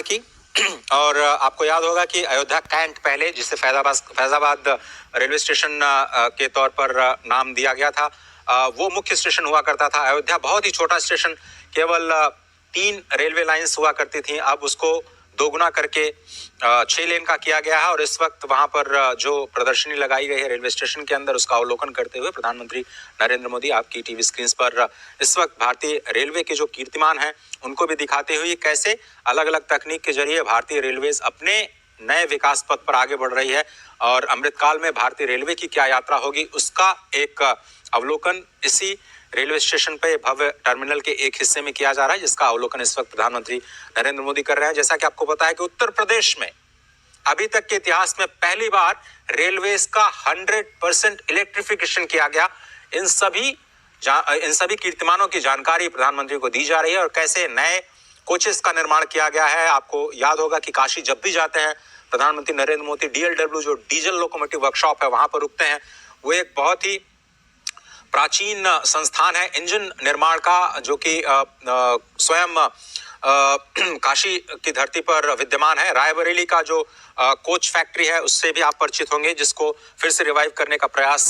की और आपको याद होगा कि अयोध्या कैंट पहले, जिसे फैजाबाद रेलवे स्टेशन के तौर पर नाम दिया गया था, वो मुख्य स्टेशन हुआ करता था। अयोध्या बहुत ही छोटा स्टेशन, केवल 3 रेलवे लाइंस हुआ करती थी। अब उसको दोगुना करके 6 लेन का किया गया है और इस वक्त वहां पर जो प्रदर्शनी लगाई गई है रेलवे स्टेशन के अंदर, उसका अवलोकन करते हुए प्रधानमंत्री नरेंद्र मोदी आपकी टीवी स्क्रीन पर इस वक्त भारतीय रेलवे के जो कीर्तिमान हैं उनको भी दिखाते हुए कैसे अलग अलग तकनीक के जरिए भारतीय रेलवेज अपने नए विकास पथ पर आगे बढ़ रही है और अमृतकाल में भारतीय रेलवे की क्या यात्रा होगी उसका एक अवलोकन इसी रेलवे स्टेशन पे भव्य टर्मिनल के एक हिस्से में किया जा रहा है, जिसका अवलोकन इस वक्त प्रधानमंत्री नरेंद्र मोदी कर रहे हैं। जैसा कि आपको पता है कि उत्तर प्रदेश में अभी तक के इतिहास में पहली बार रेलवेज का 100% इलेक्ट्रिफिकेशन किया गया। इन सभी कीर्तिमानों की जानकारी प्रधानमंत्री को दी जा रही है और कैसे नए कोचेस का निर्माण किया गया है। आपको याद होगा कि काशी जब भी जाते हैं प्रधानमंत्री नरेंद्र मोदी DLW जो डीजल लोकोमोटिव वर्कशॉप है वहां पर रुकते हैं। वो एक बहुत ही प्राचीन संस्थान है इंजन निर्माण का, जो कि स्वयं काशी की धरती पर विद्यमान है। रायबरेली का जो कोच फैक्ट्री है उससे भी आप परिचित होंगे, जिसको फिर से रिवाइव करने का प्रयास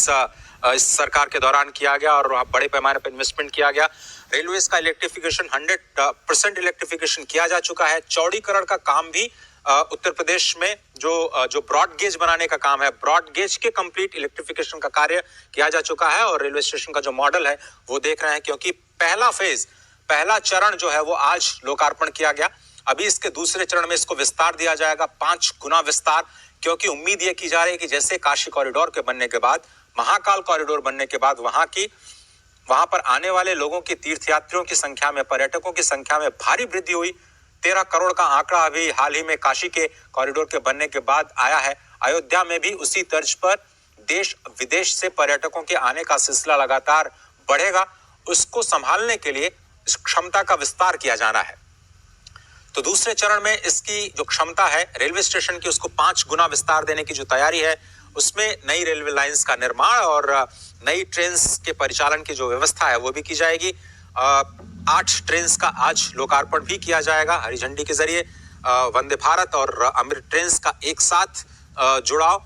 इस सरकार के दौरान किया गया और बड़े पैमाने पर इन्वेस्टमेंट किया गया। रेलवेज का इलेक्ट्रिफिकेशन 100% इलेक्ट्रिफिकेशन किया जा चुका है। चौड़ीकरण का काम भी उत्तर प्रदेश में जो ब्रॉड गेज बनाने का काम है, ब्रॉड गेज के कंप्लीट इलेक्ट्रिफिकेशन का कार्य किया जा चुका है और रेलवे स्टेशन का जो मॉडल है वो देख रहे हैं, क्योंकि पहला चरण जो है वो आज लोकार्पण किया गया। अभी इसके दूसरे चरण में इसको विस्तार दिया जाएगा, 5 गुना विस्तार, क्योंकि उम्मीद ये की जा रही है कि जैसे काशी कॉरिडोर के बनने के बाद, महाकाल कॉरिडोर बनने के बाद वहां पर आने वाले लोगों की, तीर्थयात्रियों की संख्या में, पर्यटकों की संख्या में भारी वृद्धि हुई। 13 करोड़ का आंकड़ा अभी हाल ही में काशी के कॉरिडोर के बनने के बाद आया है। अयोध्या में भी उसी तर्ज पर देश विदेश से पर्यटकों के आने का सिलसिला लगातार बढ़ेगा। उसको संभालने के लिए इस क्षमता का विस्तार किया जाना है। तो दूसरे चरण में इसकी जो क्षमता है रेलवे स्टेशन की, उसको 5 गुना विस्तार देने की जो तैयारी है, उसमें नई रेलवे लाइंस का निर्माण और नई ट्रेन के परिचालन की जो व्यवस्था है वो भी की जाएगी। 8 ट्रेन का आज लोकार्पण भी किया जाएगा हरी झंडी के जरिए। वंदे भारत और अमृत ट्रेन का एक साथ जुड़ाव,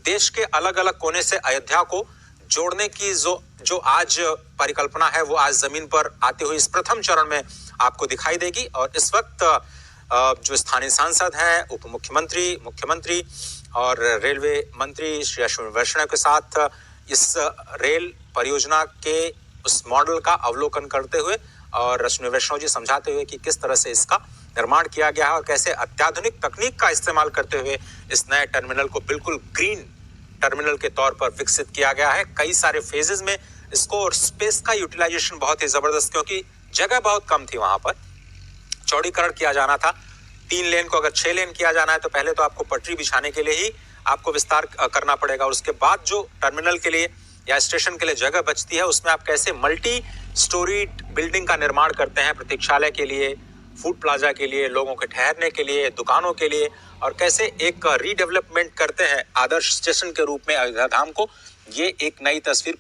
देश के अलग अलग कोने से अयोध्या को जोड़ने की जो आज परिकल्पना है वो आज जमीन पर आते हुए इस प्रथम चरण में आपको दिखाई देगी। और इस वक्त जो स्थानीय सांसद हैं, उप मुख्यमंत्री, मुख्यमंत्री और रेलवे मंत्री श्री अश्विनी वैष्णव के साथ इस रेल परियोजना के उस मॉडल का अवलोकन करते हुए और अश्विनी वैष्णव जी समझाते हुए कि किस तरह से इसका निर्माण किया गया है और कैसे अत्याधुनिक तकनीक का इस्तेमाल करते हुए इस नए टर्मिनल को बिल्कुल ग्रीन टर्मिनल के तौर पर विकसित किया गया है। कई सारे फेजेस में इसको, और स्पेस का यूटिलाइजेशन बहुत ही जबरदस्त, क्योंकि जगह बहुत कम थी वहां पर। चौड़ीकरण किया जाना था, 3 लेन को अगर 6 लेन किया जाना है तो पहले तो आपको पटरी बिछाने के लिए ही आपको विस्तार करना पड़ेगा। उसके बाद जो टर्मिनल के लिए या स्टेशन के लिए जगह बचती है उसमें आप कैसे मल्टी स्टोरी बिल्डिंग का निर्माण करते हैं, प्रतीक्षालय के लिए, फूड प्लाजा के लिए, लोगों के ठहरने के लिए, दुकानों के लिए, और कैसे एक रीडेवलपमेंट करते हैं आदर्श स्टेशन के रूप में अयोध्या धाम को। ये एक नई तस्वीर